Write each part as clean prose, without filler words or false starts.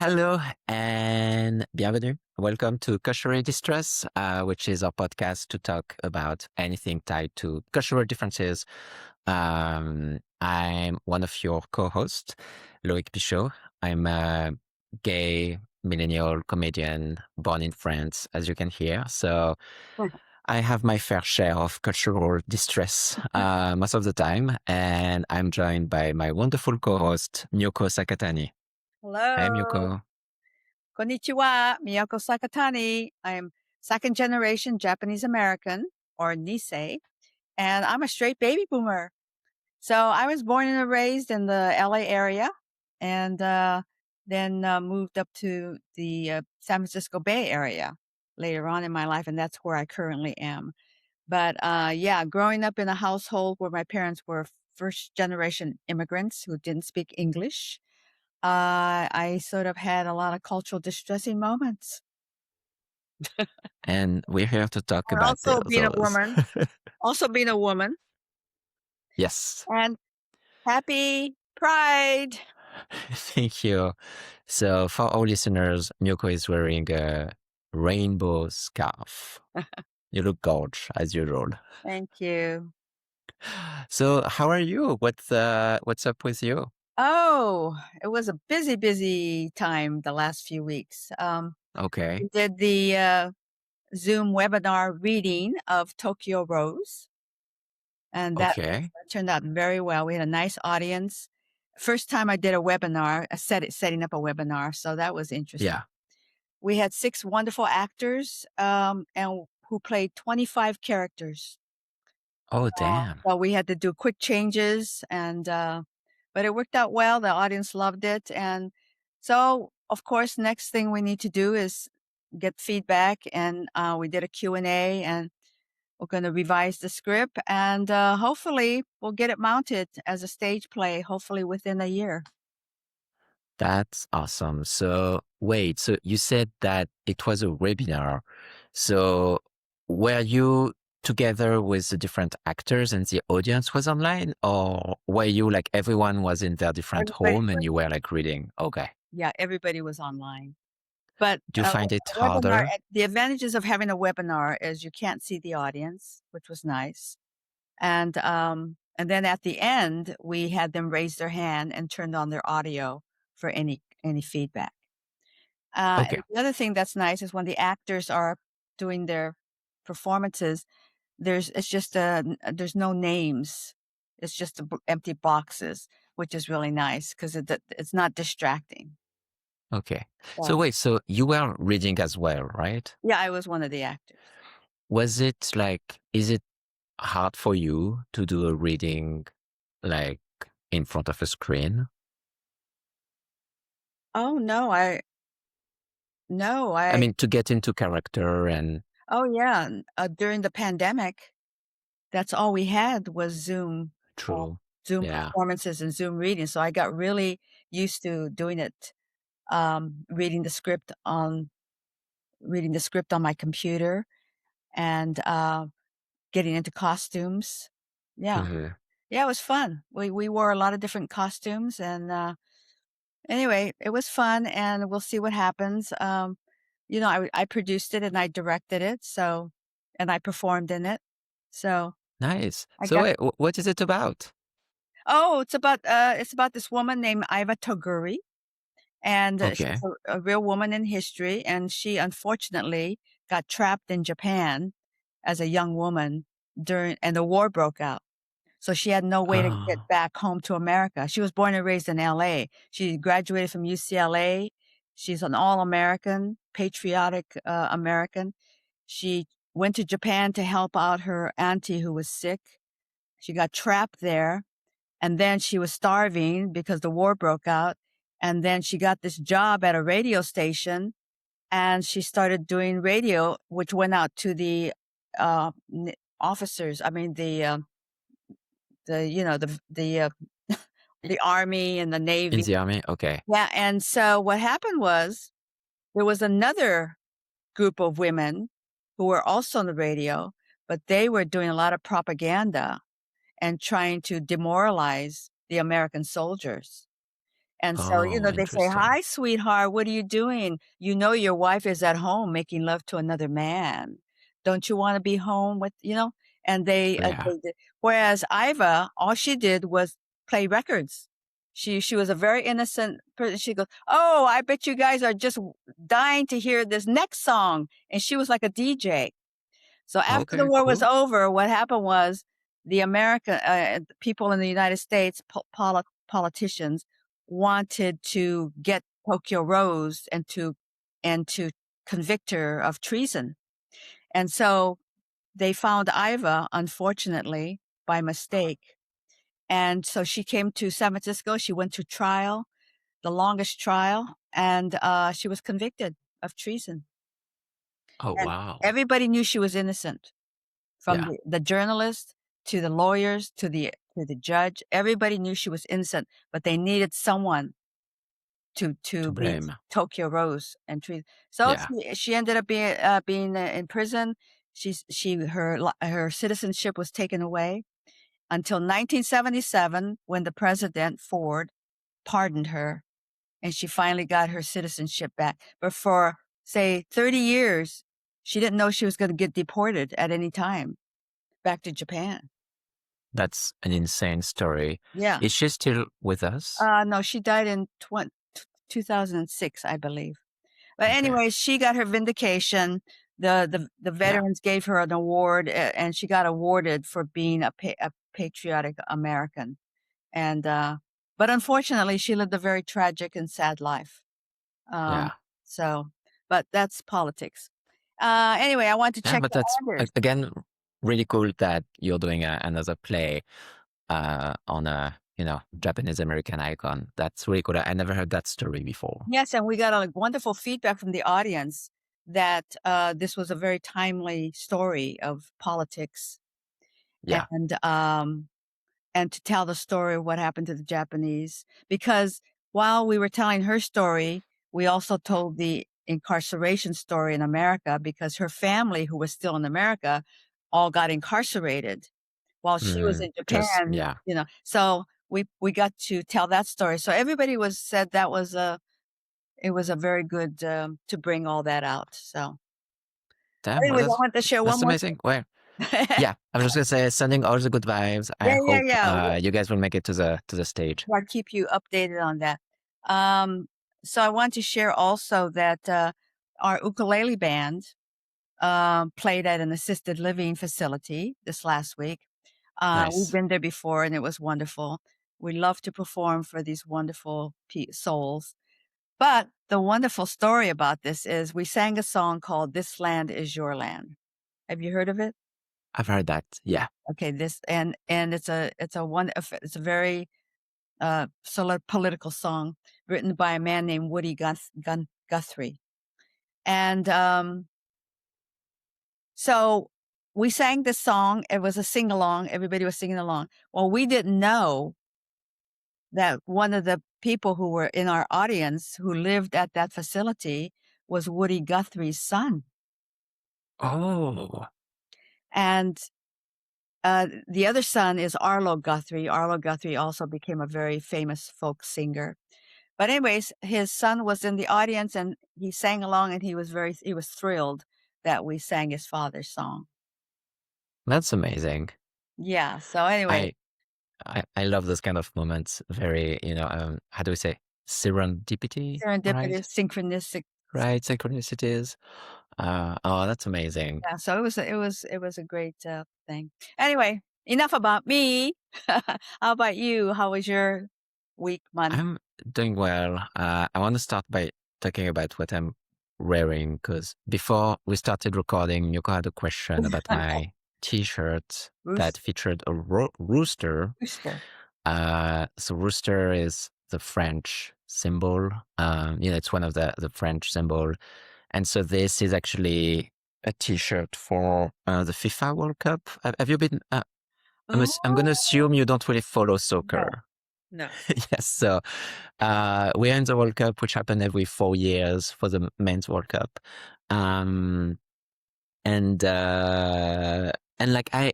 Hello and bienvenue. Welcome to Cultural Distress, which is our podcast to talk about anything tied to cultural differences. I'm one of your co-hosts, Loïc Pichot. I'm a gay millennial comedian born in France, as you can hear. So I have my fair share of cultural distress most of the time. And I'm joined by my wonderful co-host, Miyoko Sakatani. Hi, Hello. Miyoko. Konnichiwa. Miyoko Sakatani. I'm second generation Japanese American, or Nisei, and I'm a straight baby boomer. So I was born and raised in the LA area and then moved up to the San Francisco Bay Area later on in my life, and that's where I currently am. But yeah, growing up in a household where my parents were first generation immigrants who didn't speak English, I sort of had a lot of cultural distressing moments. And we're here to talk And about also being a those. woman, also being a woman, Yes. and happy Pride. Thank you. So for our listeners, Miyoko is wearing a rainbow scarf. You look gorgeous as usual. Thank you. So how are you? What's up with you? Oh, it was a busy, busy time the last few weeks. Okay. We did the Zoom webinar reading of Tokyo Rose, and that Okay. turned out very well. We had a nice audience. First time I did a webinar, setting up a webinar, so that was interesting. Yeah. We had 6 wonderful actors, and who played 25 characters. Oh, damn. So we had to do quick changes but it worked out well. The audience loved it. And so, of course, next thing we need to do is get feedback. And we did a Q&A, and we're going to revise the script, and hopefully we'll get it mounted as a stage play, hopefully within a year. That's awesome. So wait, so you said that it was a webinar. So were you together with the different actors and the audience was online, or were you like everyone was in their different Everybody home and was, you were like reading? Okay. yeah, everybody was online. But Do you find it webinar, harder? the advantages of having a webinar is you can't see the audience, which was nice. And then at the end, we had them raise their hand and turned on their audio for any feedback. Okay. And the other thing that's nice is when the actors are doing their performances, there's no names. It's just empty boxes, which is really nice because it's not distracting. Okay. So So wait, so you were reading as well, right? yeah, I was one of the actors. Was it like, is it hard for you to do a reading like in front of a screen? Oh no, no, I mean, to get into character and oh yeah, during the pandemic, that's all we had was uh, true. Zoom Yeah. performances and Zoom readings. So I got really used to doing it, reading the script on my computer and getting into costumes. Yeah, Mhm. yeah, it was fun. We wore a lot of different costumes, and anyway, it was fun, and we'll see what happens. I produced it and I directed it, and I performed in it. So Nice. I So got wait, what is it about? Oh, it's about this woman named Iva Toguri, and Okay. she's a real woman in history, and she unfortunately got trapped in Japan as a young woman and the war broke out. So she had no way to get Oh, back home to America. She was born and raised in LA. She graduated from UCLA. She's an all-American, patriotic American. She went to Japan to help out her auntie who was sick. She got trapped there, and then she was starving because the war broke out. And then she got this job at a radio station, and she started doing radio, which went out to the officers. I mean, the army and the in navy. the army? Okay. Yeah. And so what happened was there was another group of women who were also on the radio, but they were doing a lot of propaganda and trying to demoralize the American soldiers. And so, Oh, they say, interesting. "Hi, sweetheart, what are you doing? You know your wife is at home making love to another man. Don't you wanna be home with" And Yeah. they did whereas Iva, all she did was play records. She was a very innocent person. She goes, "Oh, I bet you guys are just dying to hear this next song," and she was like a DJ. So after the Okay, war was cool. over, what happened was the people in the United States, politicians wanted to get Tokyo Rose and to convict her of treason. And so they found Iva, unfortunately, by mistake. And so she came to San Francisco. She went to trial, the longest trial, and she was convicted of treason. Oh, And wow. everybody knew she was innocent. From Yeah. the journalist to the lawyers to the judge, everybody knew she was innocent, but they needed someone to To be blame. Tokyo Rose and treat. So Yeah. she ended up being in prison. Her citizenship was taken away until 1977 when the president Ford pardoned her and she finally got her citizenship back. But for say 30 years, she didn't know she was going to get deported at any time back to Japan. That's an insane story. Yeah. Is she still with us? No, she died in 2006, I believe. But Okay. anyway, she got her vindication. The Yeah. veterans gave her an award, and she got awarded for being a patriotic American. And but unfortunately, she lived a very tragic and sad life. Um, Yeah. so, but that's politics. Anyway, I want to Yeah, check but the that's others. again really cool that you're doing another play on a Japanese American icon. That's really cool. I never heard that story before. Yes, and we got a wonderful feedback from the audience that this was a very timely story of politics Yeah. and um, and to tell the story of what happened to the Japanese. Because while we were telling her story, we also told the incarceration story in America because her family, who was still in America, all got incarcerated while she was in Just Japan. yeah. So we got to tell that story. So everybody was said that was a very good to bring all that out. So, Damn, well, anyways, I want to share one that's more amazing. Well, yeah, I was just gonna say, sending all the good vibes. I Yeah, yeah, hope yeah. you guys will make it to the stage. I'll keep you updated on that. Um, so I want to share also that our ukulele band played at an assisted living facility this last week. We've Nice. been there before and it was wonderful. We love to perform for these wonderful souls. But the wonderful story about this is we sang a song called This Land Is Your Land. Have you heard of it? I've heard that. Yeah. Okay, this and it's a very sort of political song written by a man named Woody Guthrie. And so we sang this song. It was a sing along. Everybody was singing along. Well, we didn't know that one of the people who were in our audience who lived at that facility was Woody Guthrie's son. Oh, And the other son is Arlo Guthrie. Arlo Guthrie also became a very famous folk singer. But anyways, his son was in the audience and he sang along and he was thrilled that we sang his father's song. that's amazing. Yeah. So anyway, I I love those kind of moments. Very, how do we say serendipity, serendipity, right? synchronistic. Right, synchronicities. Oh, that's amazing. Yeah. So it was a great thing. Anyway, enough about me. How about you? How was your week, month? I'm doing well. I want to start by talking about what I'm wearing because before we started recording, Miyoko had a question about my T-shirt that Rooster. featured a rooster. Rooster. So rooster is the French symbol. It's one of the French symbol, and so this is actually a T-shirt for the FIFA World Cup. Have you been? I'm going to Oh assume you don't really follow no, soccer. no. Yes, so we're in the World Cup, which happen every 4 years for the men's World Cup, um, and uh, and like I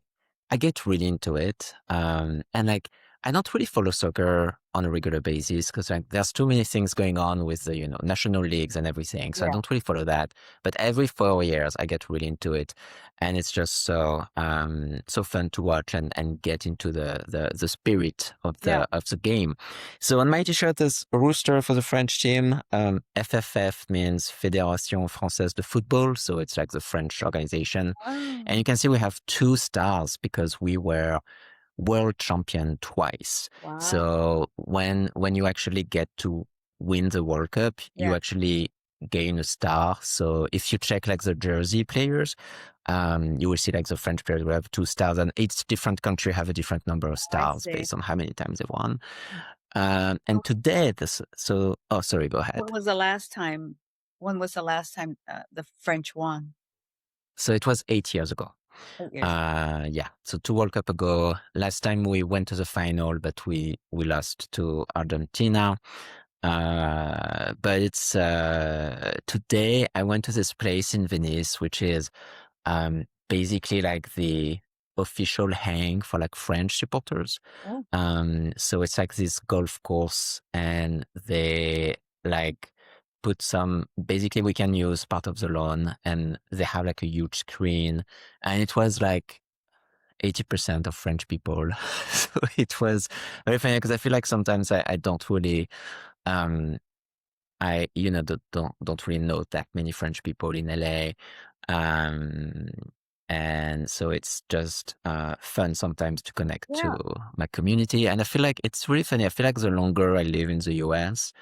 get really into it, and like I don't really follow soccer on a regular basis because like, there's too many things going on with the national leagues and everything. So I Yeah. don't really follow that. But every 4 years, I get really into it, and it's just so fun to watch and get into the spirit of Yeah. the game. So on my T-shirt is Rooster for the French team. FFF means Fédération Française de Football, so it's like the French organization. Oh, And you can see we have 2 stars because we were world champion twice. wow. So when you actually get to win the World Cup, you Yeah. actually gain a star. So if you check like the jersey players, you will see like the French players will have 2 stars, and each different country have a different number of I stars see. based on how many times they've won. So And today, oh, sorry, go ahead. when was the last time? When was the last time the French won? So it was 8 years ago. 8 years. Yeah. So 2 World Cup ago, last time we went to the final, but we lost to Argentina. But it's today I went to this place in Venice, which is basically like the official hang for like French supporters. Oh, So it's like this golf course, and they like put some, basically we can use part of the lawn, and they have like a huge screen, and it was like 80% of French people. So it was very funny because I feel like sometimes I don't really, um, don't really know that many French people in LA. Um, and so it's just fun sometimes to connect yeah. to my community. And I feel like it's really funny. I feel like the longer I live in the US,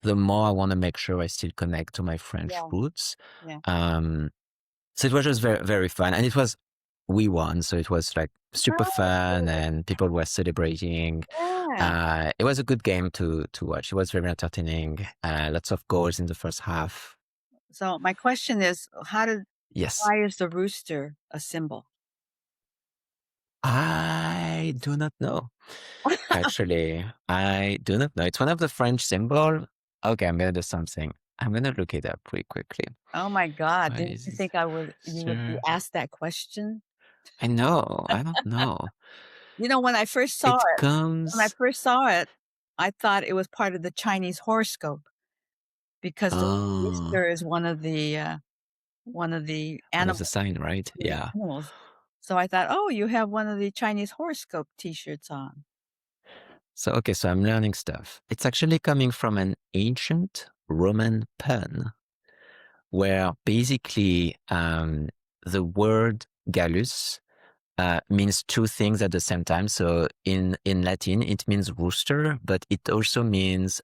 the more I want to make sure I still connect to my French Yeah. roots. Yeah. Um, so it was just very, very fun. And we won. So it was like super fun, Oh, and people were celebrating. yeah. It was a good game to watch. It was very entertaining. Lots of goals in the first half. So my question is, Yes. why is the rooster a symbol? I do not know. Actually, I do not know. It's one of the French symbol. Okay, I'm gonna do something. I'm gonna look it up really quickly. Oh my God. What Didn't is you it? think you would be Sir? asked that question? I know. I don't know. When I first saw It it, comes. I thought it was part of the Chinese horoscope because the Oh, rooster is one of the one of animals. the sign, right? Yeah. Animals. So I thought, oh, you have one of the Chinese horoscope T-shirts on. So okay, so I'm learning stuff. It's actually coming from an ancient Roman pun where basically the word gallus means 2 things at the same time. So in Latin, it means rooster, but it also means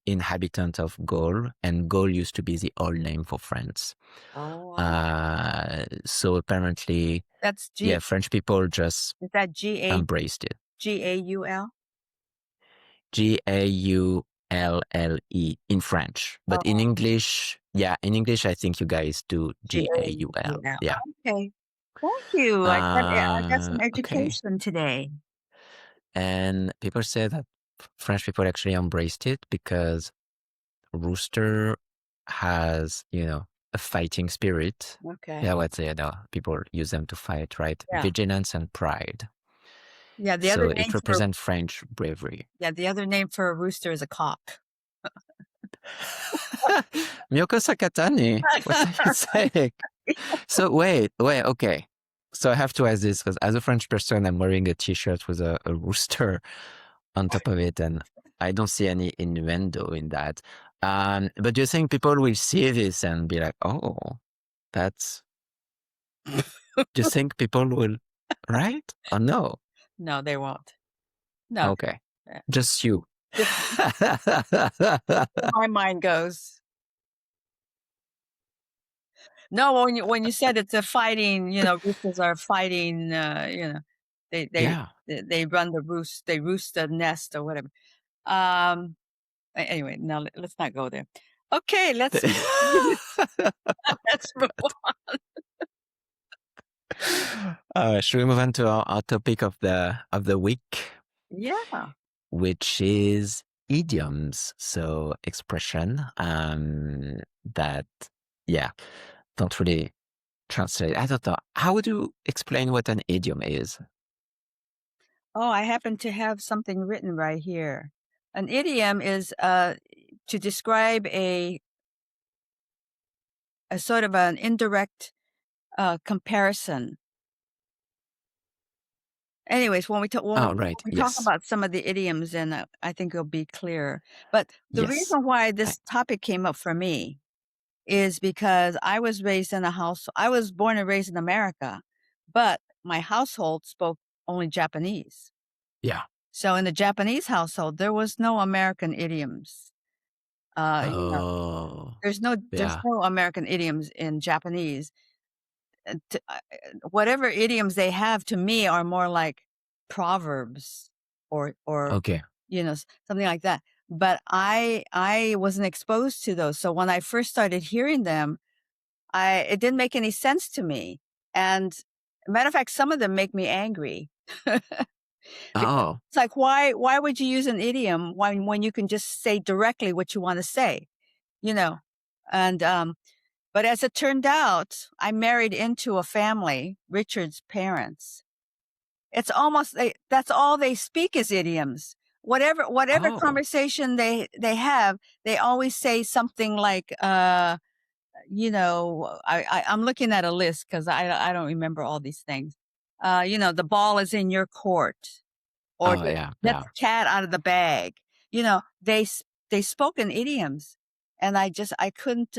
inhabitant of Gaul, and Gaul used to be the old name for France. Oh, So apparently, that's yeah, French people just is that embraced it. Gaul? Gaule in French, but in Oh, English, yeah, in English, I think you guys do Gaul. Gaul. Yeah. Okay. Thank you. I got some Okay. education today. And people say that French people actually embraced it because rooster has, a fighting spirit. Okay. Yeah, what say, people use them to fight, right? Yeah. Vigilance and pride. Yeah, So it represents French bravery. the other name for a rooster is a cock. Miyoko Sakatani, what are you saying? So wait, okay. So I have to ask this because as a French person, I'm wearing a T-shirt with a rooster on top of it, and I don't see any innuendo in that. But do you think people will see this and be like, "Oh, that's"? Do you think people will, right? Or no? No, they won't. No, Okay, uh, just you. just where my mind goes. No, when you said it's a fighting, roosters are fighting, they they Yeah. they run they roost the nest or whatever. Um, anyway, no, let's not go there. Okay, let's move on. Should we move on to our topic of the week, Yeah. which is idioms? So expression that, yeah, don't really translate. I don't know. How would you explain what an idiom is? Oh, I happen to have something written right here. An idiom is to describe a sort of an indirect comparison. Anyways, Oh, when right. we talk Yes. about some of the idioms, then I think it'll be clear. But the Yes. reason why I, this topic came up for me is because I was born and raised in America, but my household spoke only Japanese. yeah. So in the Japanese household, there was no American idioms. You know, Oh, there's yeah. no American idioms in Japanese. Whatever idioms they have to me are more like proverbs or Okay. something like that. But I wasn't exposed to those. So when I first started hearing them, I it didn't make any sense to me. And matter of fact, some of them make me angry. Because Oh, it's like, why would you use an idiom when you can just say directly what you want to say, you know? And but as it turned out, I married into a family, Richard's parents. It's almost that's all they speak is idioms. Whatever oh, conversation they have, they always say something like I'm looking at a list because I don't remember all these things. The ball is in your court, or oh, yeah. let Yeah. the cat out of the bag. They spoke in idioms, and I couldn't.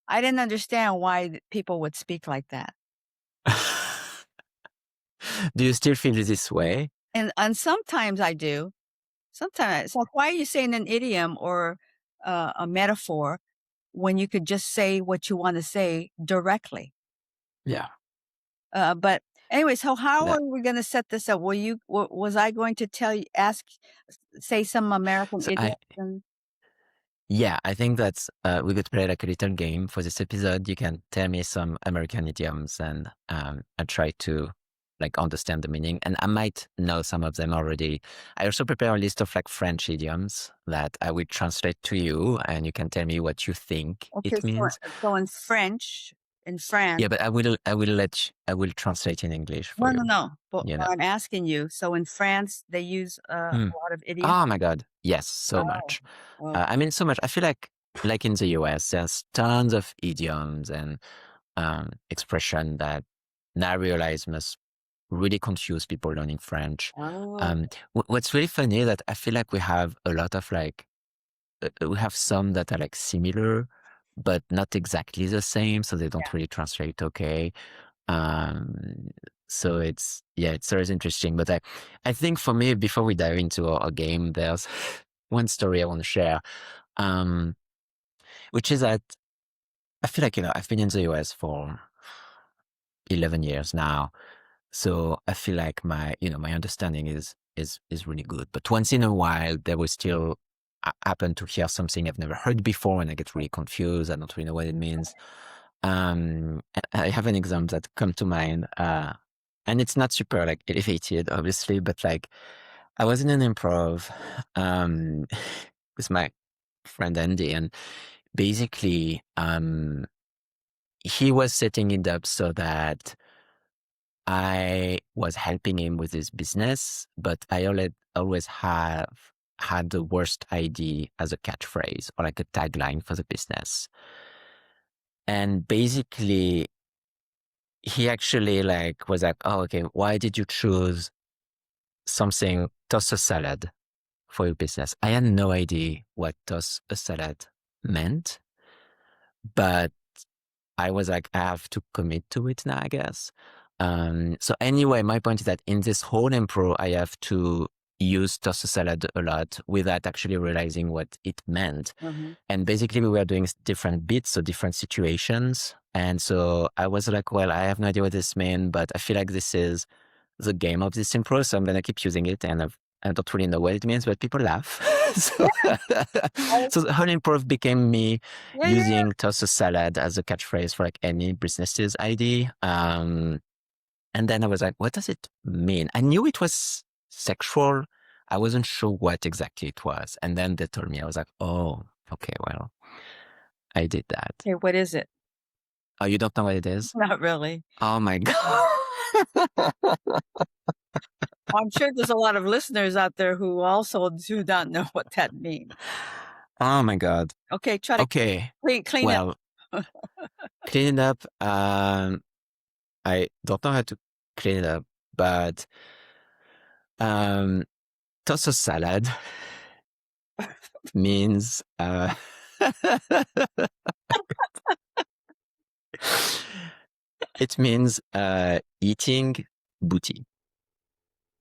I didn't understand why people would speak like that. Do you still feel this way? And sometimes I do. Sometimes it's like, why are you saying an idiom or a metaphor when you could just say what you want to say directly? Yeah. But anyway, so how That, are we going to set this up? Was I going to say some American so idioms? yeah, I think that's, we could play like a little game for this episode. You can tell me some American idioms and I try to like understand the meaning. And I might know some of them already. I also prepare a list of like French idioms that I will translate to you and you can tell me what you think Okay, it means. so in French, in France, Yeah, but I will translate in English for no, you, no. But you know. I'm asking you. So in France, they use a Mm. lot of idioms. Oh my God. Yes, so Oh, much. oh, I mean, so much. I feel like in the US, there's tons of idioms and expression that now I realize must really confuse people learning French. oh, What's really funny is that I feel like we have a lot of like, we have some that are like similar, but not exactly the same. So they don't really translate okay. Um, so it's always interesting. But I think for me, before we dive into our game, there's one story I want to share, um, which is that I feel like, I've been in the US for 11 years now. So I feel like my understanding is really good. But once in a while, there will still happen to hear something I've never heard before, and I get really confused. I don't really know what it means. I have an example that come to mind, and it's not super like elevated, obviously, but like I was in an improv um, with my friend Andy, and basically, he was setting it up so that I was helping him with his business, but I always have had the worst idea as a catchphrase or like a tagline for the business. And basically, he actually like was like, "Oh, okay, why did you choose something toss a salad for your business?" I had no idea what toss a salad meant, but I was like, I have to commit to it now, I guess. So anyway, my point is that in this whole improv, I have to use toss a salad a lot without actually realizing what it meant. mhm. And basically, we were doing different bits, so different situations. And so I was like, well, I have no idea what this means, but I feel like this is the game of this improv, so I'm gonna keep using it. And I don't really know what it means, but people laugh. so, I- so the whole improv became me yeah, yeah, using toss a salad as a catchphrase for like any business's ID. And then I was like, what does it mean? I knew it was sexual. I wasn't sure what exactly it was. And then they told me, I was like, oh, okay, well, I did that. okay, what is it? Oh, you don't know what it is? Not really. Oh my God. I'm sure there's a lot of listeners out there who also do not know what that means. Oh my God. Okay, try to Okay. clean it. Well, clean it up. I don't know how to clean it up, but toss a salad means it means eating booty.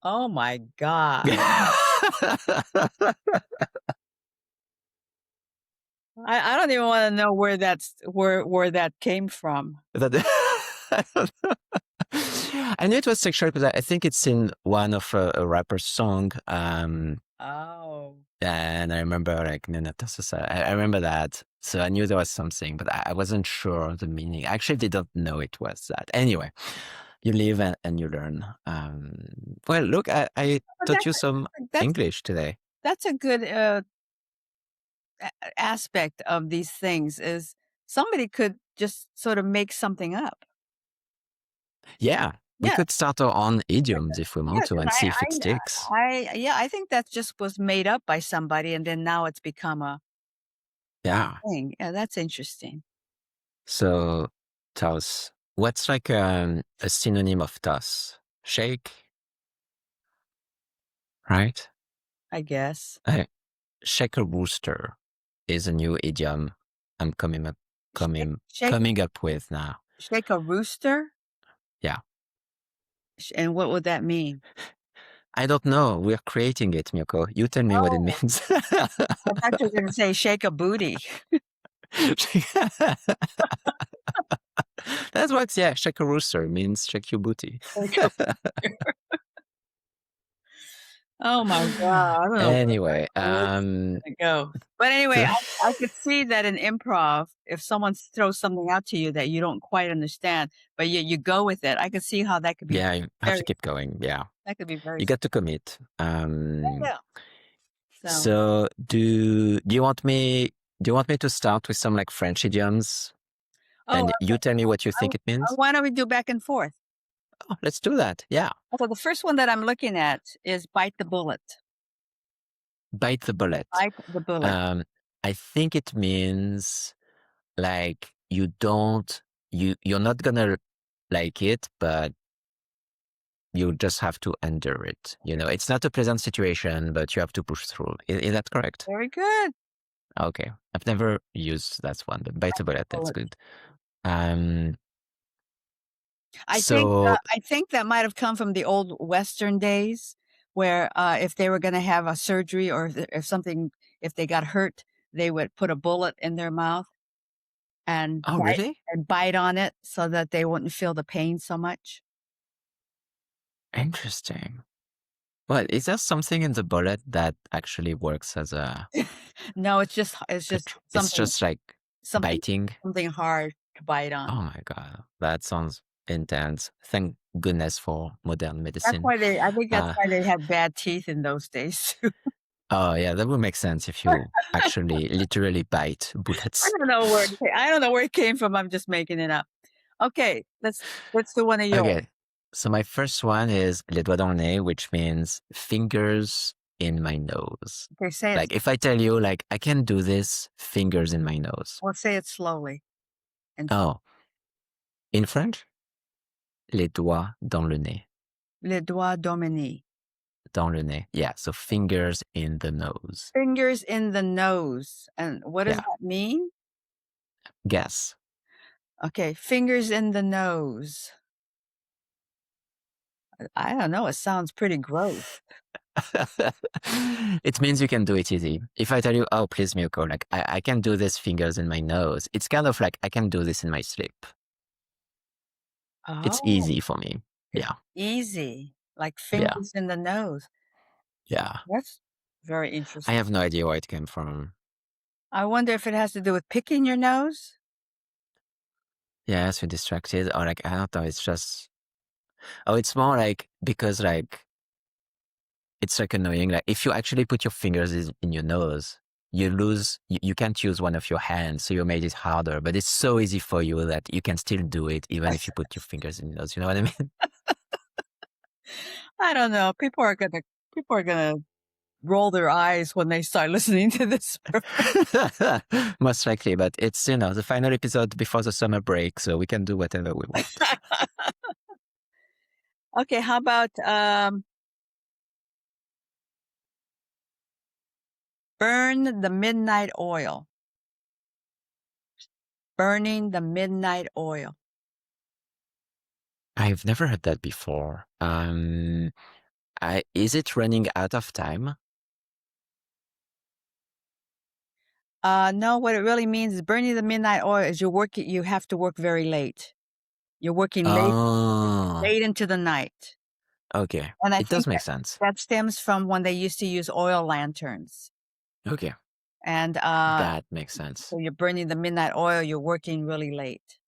Oh my God. I don't even want to know where that came from. I don't know. I knew it was sexual because I think it's in one of a rapper's song. Oh. And I remember like I remember that. So I knew there was something, but I wasn't sure of the meaning. I actually didn't know it was that. Anyway, you live and you learn. Well, look, I taught you some English today. That's a good aspect of these things is somebody could just sort of make something up. Yeah, we Yeah. could start our own idioms if we Yeah, want to 'cause and see if it sticks. I think that just was made up by somebody and then now it's become a Yeah. thing. Yeah, that's interesting. So, toss. What's like a synonym of toss? Shake, right? I guess. Shake a rooster is a new idiom I'm coming up Shake with now. shake a rooster? Yeah. And what would that mean? I don't know. We're creating it, Miyoko. You tell me what it Oh, means. I thought you were gonna say shake a booty. That's what, yeah, shake a rooster means shake your booty. Oh my God. I don't know Anyway, where this is gonna go. But anyway, I could see that in improv, if someone throws something out to you that you don't quite understand, but you go with it, I could see how that could be yeah, you have very to keep going. Yeah. that could be very You got to commit. yeah. So So do you want me to start with some like French idioms oh, and you tell me what you I think it means? why don't we do back and forth? Oh, let's do that. Yeah. So the first one that I'm looking at is bite the bullet. Bite the bullet. Bite the bullet. I think it means like you're not gonna like it, but you just have to endure it. You know, it's not a pleasant situation, but you have to push through. Is that correct? Very good. Okay. I've never used that one, but bite the bullet, that's Bullet. good. I So think that might have come from the old Western days where if they were going to have a surgery or if they got hurt, they would put a bullet in their mouth and oh, really? bite on it so that they wouldn't feel the pain so much. Interesting. Well, is there something in the bullet that actually works as a No, it's just it's something just like something biting? something hard to bite Oh on. my God, that sounds intense. Thank goodness for modern That's medicine. why I think that's Uh, why they had bad teeth in those days too. oh yeah, that would make sense if you actually literally bite bullets. I don't know where it came from. I'm just making it up. Okay, let's do one of yours. Okay, so my first one is les doigts dans le nez, which means fingers in my nose. Okay, say it. Like if I tell you like I can do this, fingers in my nose. We'll say it slowly. And Oh, in French, les doigts dans le nez. les doigts domini. Dans le nez. Yeah, so fingers in the nose. Fingers in the nose. And what does that mean? Guess. Okay, fingers in the nose. I don't know. It sounds pretty gross. It means you can do it easy. If I tell you, oh, please, Miyoko, like I can do this fingers in my nose, it's kind of like I can do this in my sleep. It's Oh, easy for me. Yeah. easy. Like fingers in the nose. Yeah. That's very I interesting. have no idea where it came from. I wonder if it has to do with picking your nose. Yes, we're distracted. Or like, I don't know, it's just, oh, it's more like, because like, it's like annoying. Like if you actually put your fingers in your nose, you can't use one of your hands. So you made it harder, but it's so easy for you that you can still do it even if you put your fingers in your nose. You know what I mean? I don't know. People are gonna roll their eyes when they start listening to this. Most likely, but it's, the final episode before the summer break, so we can do whatever we want. Okay, how about burn the midnight oil? Burning the midnight oil. I've never heard that before. Is it running out of time? No, what it really means is burning the midnight oil is you have to work very late. You're working Oh, late into the night. okay. And I It does think make sense. that stems from when they used to use oil lanterns. Okay, And that makes sense. so you're burning the midnight oil, you're working really late.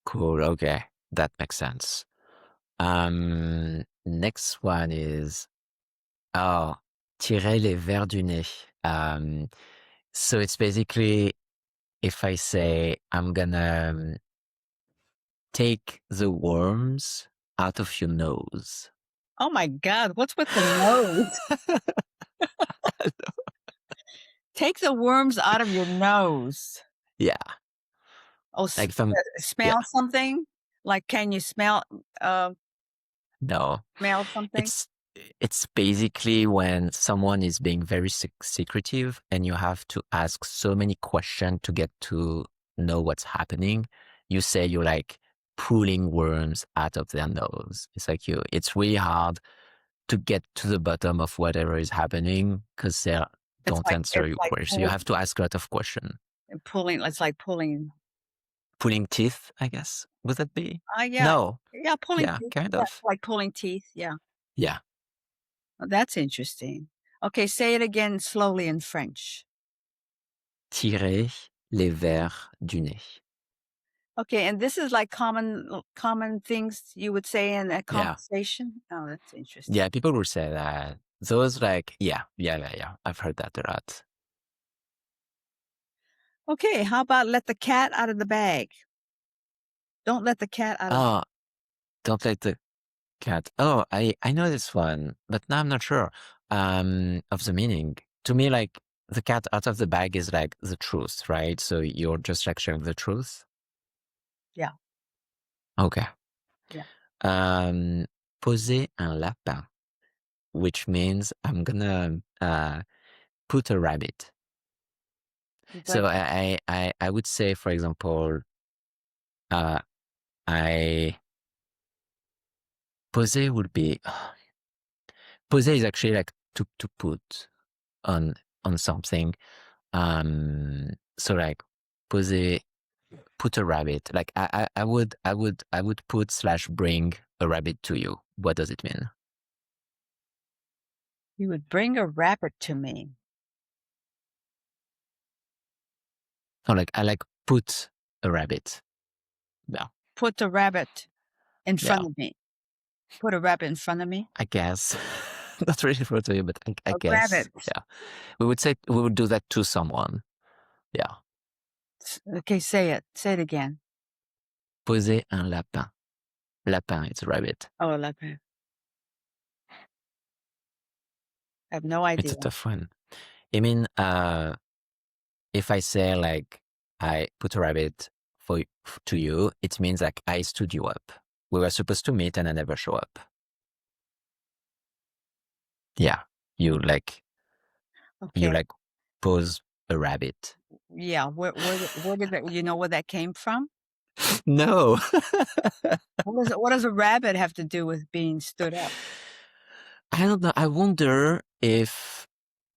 Cool. Okay, that makes sense. Next one is tirer les vers du nez. So it's basically if I say I'm gonna take the worms out of your nose. Oh my God, what's with the nose? Take the worms out of your nose. Yeah, Oh, like from smell yeah. something? Like, can you smell No, something? it's basically when someone is being very secretive and you have to ask so many questions to get to know what's happening. You say you're like pulling worms out of their nose. It's like it's really hard to get to the bottom of whatever is happening because they don't answer It's your like question. You have to ask a lot of questions. pulling. It's like pulling. Pulling teeth, I guess. Would that be? Yeah, No. yeah, pulling Yeah, teeth. kind Yeah, of. like pulling teeth. Yeah, Yeah. oh, that's interesting. Okay, say it again slowly in French. Tirer les vers du nez. Okay, and this is like common things you would say in a Yeah. conversation. Oh, that's interesting. Yeah, people will say that. Those like, yeah. I've heard that a lot. Okay, how about let the cat out of the bag? Don't let the cat out of. Oh, don't let the cat. Oh, I know this one, but now I'm not sure of the meaning. To me, like the cat out of the bag is like the truth, right? So you're just like sharing the truth. Yeah, Okay. yeah. Poser un lapin, which means I'm gonna put a rabbit. So I would say, for example, uh, I poser would be poser is actually like to put on something. So like poser, put a rabbit. Like I would put slash bring a rabbit to you. What does it mean? You would bring a rabbit to me. Oh, like I like put a rabbit. Yeah, Put a rabbit in yeah. front of me. Put a rabbit in front of me. I guess not really for to you, but I A guess rabbit. yeah. We would do that to someone. Yeah. Okay, say it. Say it again. Poser un lapin. Lapin, it's a rabbit. Oh, a rabbit. I have no It's idea. a tough one. I mean, if I say like I put a rabbit to you, it means like I stood you up. We were supposed to meet and I never show up. Yeah, you like Okay. pose a rabbit. Yeah. Where did that? You know where that came from? No. What does a rabbit have to do with being stood up? I don't know. I wonder if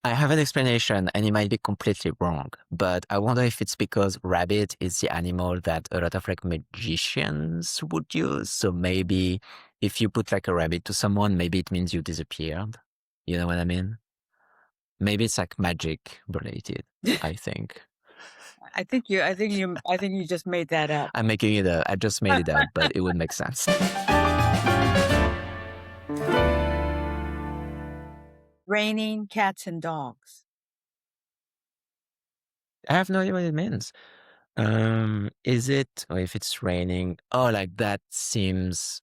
I have an explanation and it might be completely wrong, but I wonder if it's because rabbit is the animal that a lot of like magicians would use. So maybe if you put like a rabbit to someone, maybe it means you disappeared. You know what I mean? Maybe it's like magic related, I think. I think you just made that up. I'm making it up. I just made it up, but it would make sense. Raining cats and dogs. I have no idea what it means. Is it, or if it's raining? Oh, like that seems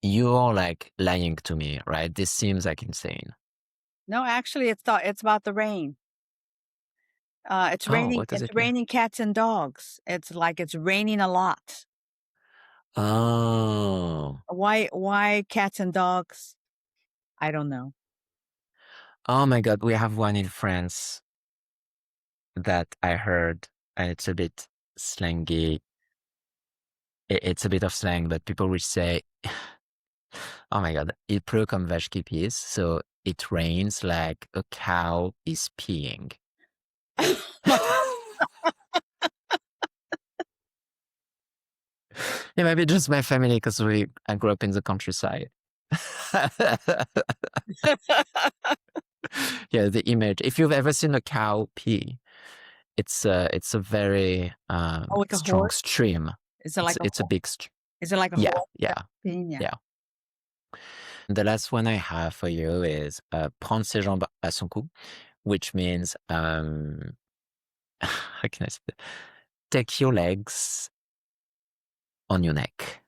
you're like lying to me, right? This seems like insane. No, actually, it's about the rain. It's Oh, raining. what does It's it mean? raining cats and dogs. It's like it's raining a lot. Oh, Why cats and dogs? I don't know. oh my God, we have one in France that I heard, and it's a bit slangy. It's a bit of slang, but people will say, oh my God, il pleut comme vache qui pisse. So it rains like a cow is peeing. It might be just my family because I grew up in the countryside. Yeah, the image. If you've ever seen a cow pee, it's a very Oh, like a strong horse? stream. Is it like a It's a horse? big Is it like a yeah, horse yeah, peeing? Yeah. yeah. The last one I have for you is prendre ses jambes à son cou, which means how can I say that? Take your legs on your neck.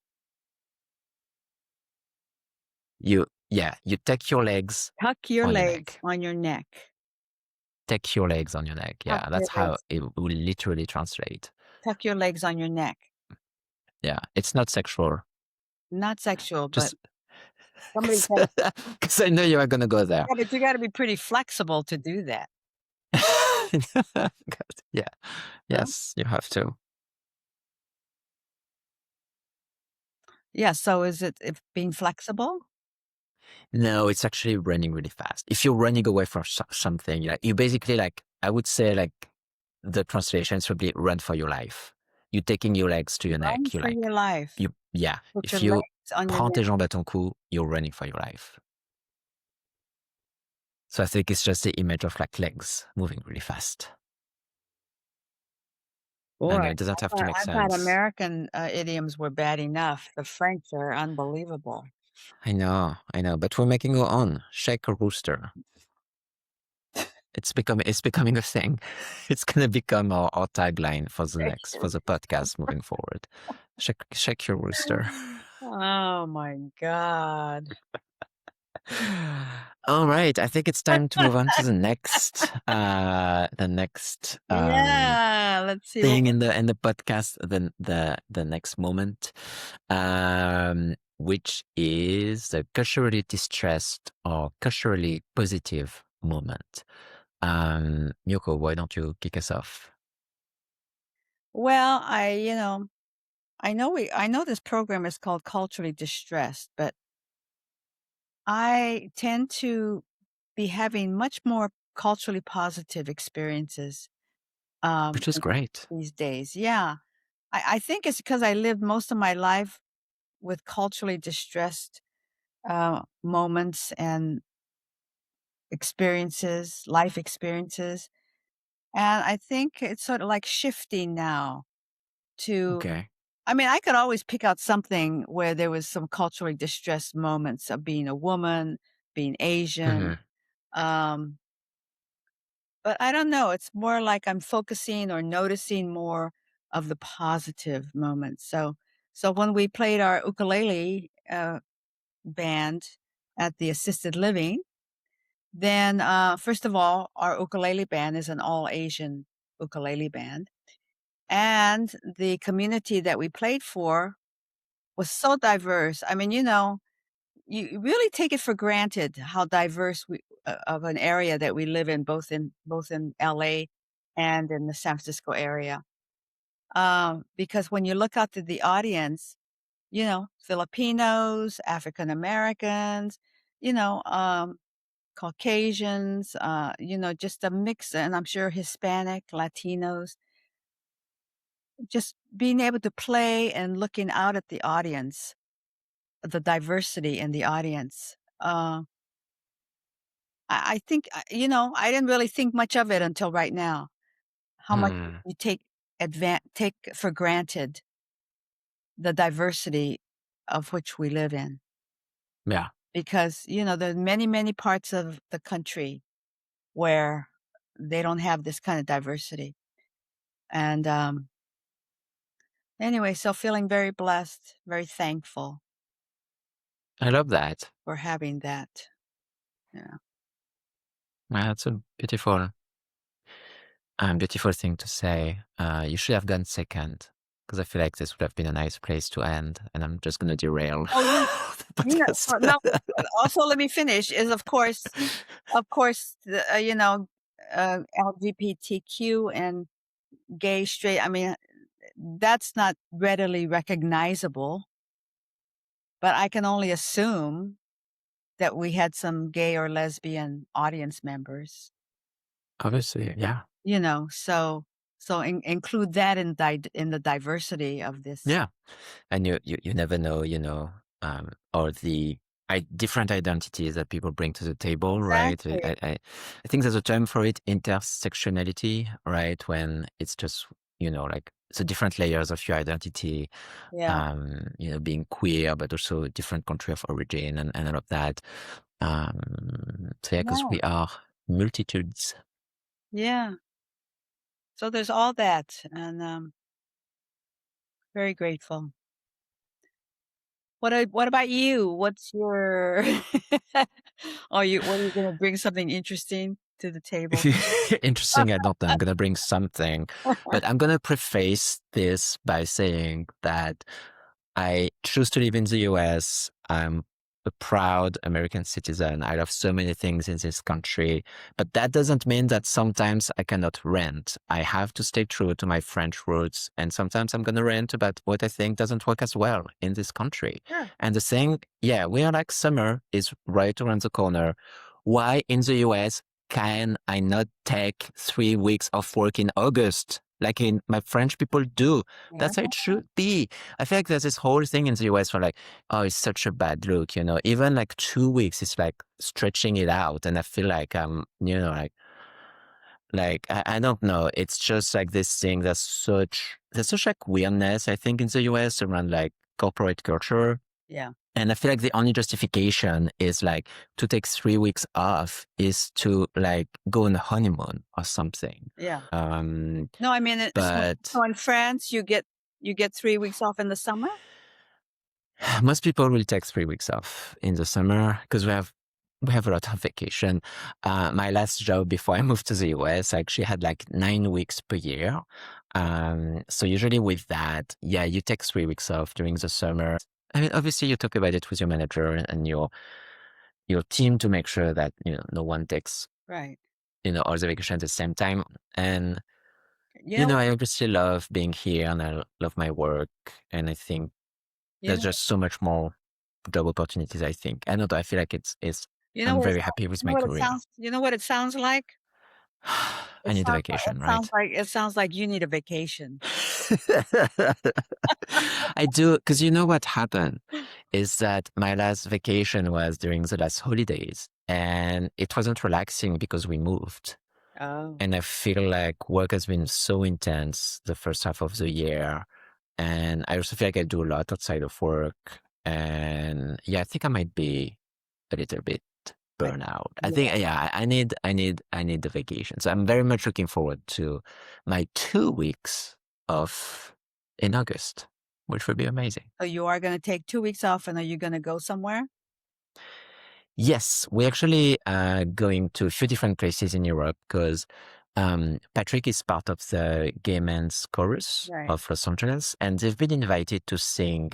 You take your legs Tuck your on your legs neck. on your neck. Take your legs on your neck. Tuck Yeah, your that's how legs. it will literally translate. Tuck your legs on your neck. Yeah, it's not sexual. Not sexual, but Just somebody's got to. because I know you are gonna go there. Yeah, but you got to be pretty flexible to do that. God, yeah, Huh? yes, you have to. Yeah. So is it if being flexible? No, it's actually running really fast. If you're running away from something, like you basically like I would say like the translation is probably run for your life. You're taking your legs to your Run neck. You for like your life. you yeah. Put your If you legs on your prends tes neck. jambes à ton cou, you're running for your life. So I think it's just the image of like legs moving really fast. I Boy, know it doesn't have to make I thought sense. American idioms were bad enough. The French are unbelievable. I know, but we're making our own. Shake a rooster. It's becoming a thing. It's gonna become our tagline for the podcast moving forward. Shake your rooster. Oh my God. All right, I think it's time to move on to the next Yeah, let's see what thing in the podcast, the next moment, which is the culturally distressed or culturally positive moment. Miyoko, why don't you kick us off? well, I know this program is called Culturally Distressed, but I tend to be having much more culturally positive experiences Which is great. these days. Yeah. I think it's because I lived most of my life with culturally distressed moments and experiences, life experiences. And I think it's sort of like shifting now to, Okay. I mean, I could always pick out something where there was some culturally distressed moments of being a woman, being Asian. Hmm. Um, but I don't know. It's more like I'm focusing or noticing more of the positive moments. So when we played our ukulele band at the assisted living, then first of all, our ukulele band is an all Asian ukulele band. And the community that we played for was so diverse. I mean, you really take it for granted how diverse we of an area that we live in, both in LA and in the San Francisco area. Because when you look out to the audience, Filipinos, African Americans, you know, um, Caucasians, just a mix, and I'm sure Hispanic, Latinos, just being able to play and looking out at the audience, the diversity in the audience. I think, I didn't really think much of it until right now, how much Hmm. you take for granted the diversity of which we live in. Yeah. Because, there are many, many parts of the country where they don't have this kind of diversity. And anyway, so feeling very blessed, very thankful. I love that. for having that. Yeah. That's a beautiful thing to say. You should have gone second, because I feel like this would have been a nice place to end, and I'm just gonna derail Oh, the podcast. no. Also, let me finish. Is of course, LGBTQ and gay, straight. I mean, that's not readily recognizable, but I can only assume that we had some gay or lesbian audience members. Obviously, yeah. So include that in the diversity of this. Yeah. And you never know, or the different identities that people bring to the table, right? Exactly. I think there's a term for it, intersectionality, right? When it's just, like the different layers of your identity, Yeah. being queer, but also different country of origin and all of that. So yeah, because Yeah. we are multitudes. Yeah. So there's all that, and very grateful. What about you? What's your what are you gonna bring something interesting to the table? Interesting. I don't know. I'm going to bring something, but I'm going to preface this by saying that I choose to live in the US. I'm a proud American citizen. I love so many things in this country, but that doesn't mean that sometimes I cannot rant. I have to stay true to my French roots, and sometimes I'm going to rant about what I think doesn't work as well in this country. Sure. And the thing, yeah, we are like summer is right around the corner. Why in the US can I not take 3 weeks off work in August? Like my French people do. Yeah. That's how it should be. I feel like there's this whole thing in the US where like, oh, it's such a bad look, even like 2 weeks, it's like stretching it out. And I feel like I don't know. It's just like this thing there's such like weirdness, I think, in the US around like corporate culture. Yeah. And I feel like the only justification is like to take 3 weeks off is to like go on a honeymoon or something. Yeah. Um, No, I mean, but so in France, you get 3 weeks off in the summer? most people will take 3 weeks off in the summer because we have a lot of vacation. My last job before I moved to the US, I actually had like 9 weeks per year. So usually with that, yeah, you take 3 weeks off during the summer. I mean, obviously you talk about it with your manager and your team to make sure that, no one takes, Right. all the vacation at the same time. And, You know, I obviously love being here and I love my work. And I think you there's know, just so much more job opportunities, I think. I know that I feel like you know I'm what it very sounds, happy with my career. you know what it sounds like? I need a vacation, right? It sounds like you need a vacation. I do, because you know what happened is that my last vacation was during the last holidays and it wasn't relaxing because we moved. Oh. And I feel like work has been so intense the first half of the year. And I also feel like I do a lot outside of work. And yeah, I think I might be a little bit Like, burnout. I yeah. think, yeah, I need the vacation. So I'm very much looking forward to my 2 weeks off in August, which would be amazing. So you are gonna take 2 weeks off, and are you gonna go somewhere? Yes, we're actually going to a few different places in Europe because Patrick is part of the Gay Men's Chorus Right. of Los Angeles, and they've been invited to sing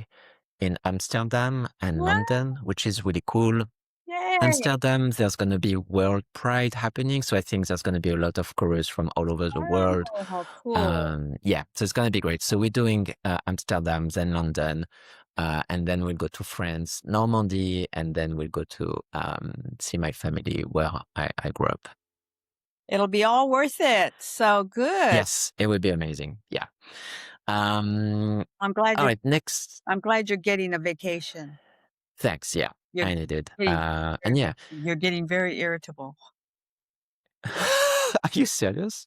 in Amsterdam and What? London, which is really cool. Yay! Amsterdam, there's going to be World Pride happening, so I think there's going to be a lot of chorus from all over the world. Oh, how cool. Yeah, so it's going to be great. So we're doing Amsterdam, then London, and then we'll go to France, Normandy, and then we'll go to see my family where I grew up. It'll be all worth it. So good. Yes, it would be amazing. Yeah. I'm glad All you're right, next. I'm glad you're getting a vacation. Thanks. Yeah, You're I needed. getting And yeah. you're getting very irritable. Are you serious?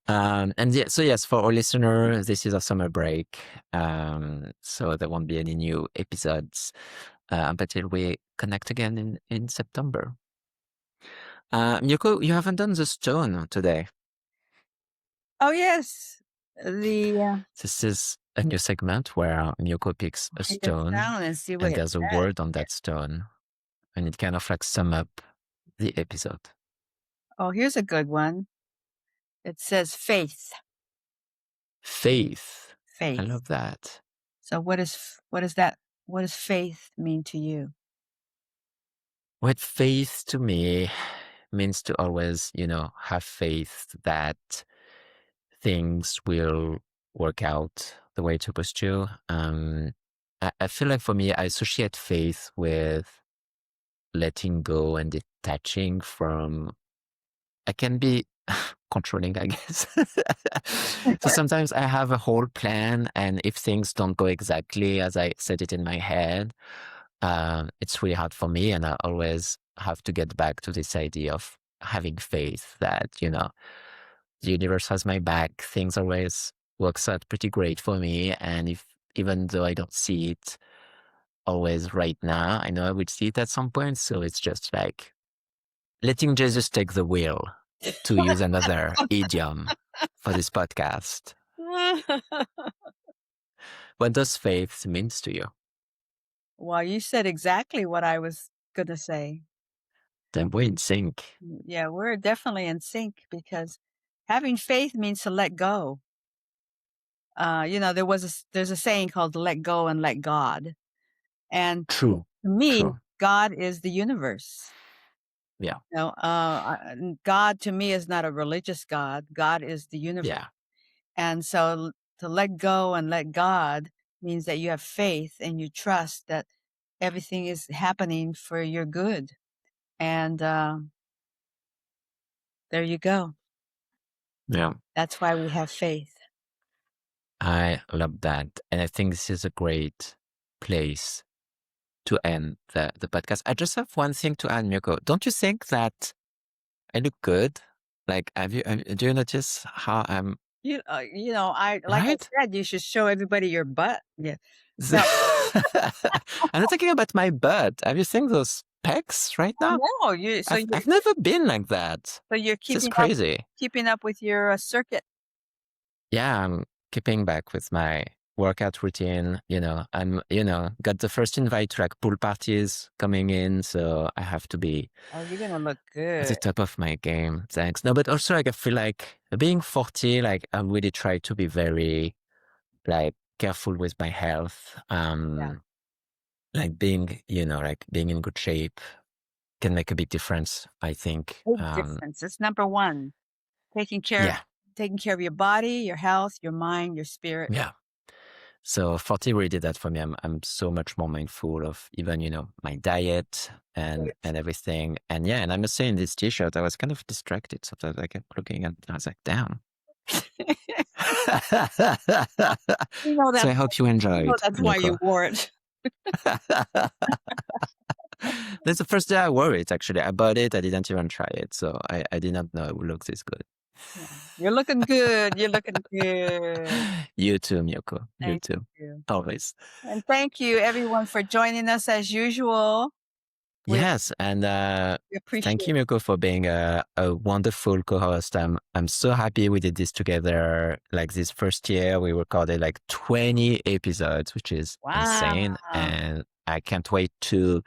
And yeah, so yes, for our listener, this is a summer break. So there won't be any new episodes until we connect again in September. Miyoko, you haven't done the stone today. Oh, yes. The This is a new segment where Miyoko picks a Take it stone down and see what and it there's a says. word on that stone, and it kind of like sum up the episode. Oh, here's a good one. It says faith. Faith. I Faith. love that. So what does faith mean to you? What faith to me means to always, have faith that things will work out the way it's supposed to. I feel like for me, I associate faith with letting go and detaching from. I can be controlling, I guess. So sometimes I have a whole plan, and if things don't go exactly as I said it in my head, it's really hard for me, and I always have to get back to this idea of having faith that, the universe has my back. Things always works out pretty great for me. And even though I don't see it always right now, I know I would see it at some point. So it's just like letting Jesus take the wheel, to use another idiom for this podcast. What does faith means to you? Well, you said exactly what I was going to say. Then we're in sync. Yeah, we're definitely in sync because having faith means to let go. There's a saying called let go and let God. And True. to me, True. God is the universe. Yeah. God to me is not a religious God. God is the universe. Yeah. And so to let go and let God means that you have faith and you trust that everything is happening for your good. And there you go. Yeah. That's why we have faith. I love that. And I think this is a great place to end the podcast. I just have one thing to add, Miyoko. Don't you think that I look good? Like, do you notice how I'm I right? said, you should show everybody your butt. Yeah. No, I'm not talking about my butt. Have you seen those pecs right now? no, you. So I've never been like that. you're This is crazy. keeping up with your circuit. Yeah, I'm keeping back with my workout routine. I'm, got the first invite to like pool parties coming in. So I have to be Oh, you're gonna look at good. the top of my game. Thanks. No, but also like I feel like being 40, like I really try to be very like careful with my health. Like being, like being in good shape can make a big difference, I think. Big difference. It's number one. Taking care Yeah. of your body, your health, your mind, your spirit. Yeah. So 40 really did that for me. I'm so much more mindful of even, my diet and everything. And yeah, and I must say in this t-shirt, I was kind of distracted. Sometimes I kept looking and I was like, damn. So I hope you enjoyed. That's why you Miyoko. wore it. That's the first day I wore it, actually. I bought it. I didn't even try it. So I did not know it would look this good. Yeah. You're looking good. You're looking good. You too, Miyoko. You Thank too. you. Always. And thank you, everyone, for joining us as usual. Yes, and We appreciate thank you, Miyoko, for being a wonderful co-host. I'm so happy we did this together. Like this first year, we recorded like 20 episodes, which is insane. And I can't wait to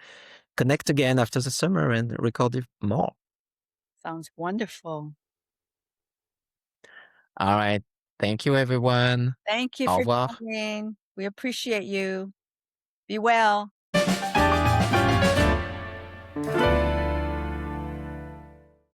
connect again after the summer and record more. Sounds wonderful. All right. Thank you, everyone. Thank you Au for revoir. coming. We appreciate you. Be well.